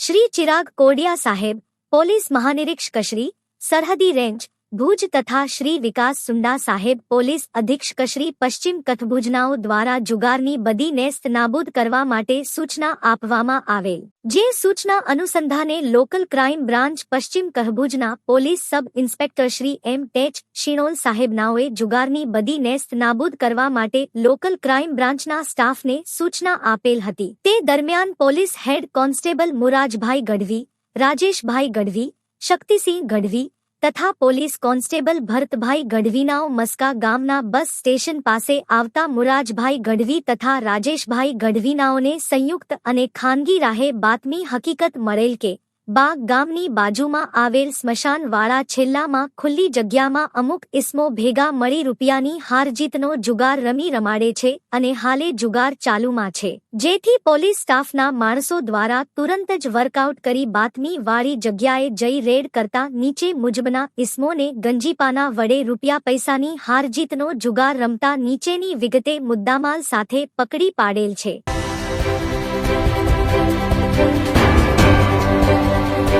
શ્રી ચિરાગ કોડિયા સાહેબ, પોલીસ મહાનિરીક્ષક શ્રી, સરહદી રેન્જ, ભુજ તથા શ્રી વિકાસ સુંડા સાહેબ, પોલીસ અધિક્ષક શ્રી, પશ્ચિમ કચ્છ ભુજનાઓ દ્વારા જુગારની બદી નેસ્ત નાબૂદ કરવા માટે સૂચના આપવામાં આવેલ, જે સૂચના અનુસંધાને લોકલ ક્રાઇમ બ્રાન્ચ પશ્ચિમ કચ્છ ભુજના પોલીસ સબ ઇન્સ્પેક્ટર શ્રી એમ ટેચ શિણોલ સાહેબનાઓએ જુગારની બદી નેસ્ત નાબૂદ કરવા માટે લોકલ ક્રાઇમ બ્રાન્ચના સ્ટાફને સૂચના આપેલ હતી। તે દરમિયાન police head constable Murajbhai Gadhvi, Rajeshbhai Gadhvi, Shaktisinh Gadhvi તથા પોલીસ કોન્સ્ટેબલ ભરતભાઈ ગઢવીનાઓ મસ્કા ગામના બસ સ્ટેશન પાસે આવતા મુરાજભાઈ ગઢવી તથા રાજેશભાઈ ગઢવીનાઓને સંયુક્ત અને ખાનગી રાહે બાતમી હકીકત મળેલ કે બાગ ગામની બાજુમાં આવેલ સ્મશાનવાળા છેલ્લામાં ખુલ્લી જગ્યામાં અમુક ઇસમો ભેગા મળી રૂપિયાની હારજીતનો જુગાર રમી રમાડે છે અને હાલે જુગાર ચાલુમાં છે, જેથી પોલીસ સ્ટાફના માણસો દ્વારા તુરંત જ વર્કઆઉટ કરી બાતમી વાળી જગ્યાએ જઈ રેડ કરતા નીચે મુજબના ઇસમોને ગંજીપાના વડે રૂપિયા પૈસાની હારજીતનો જુગાર રમતા નીચેની વિગતે મુદ્દામાલ સાથે પકડી પાડેલ છે।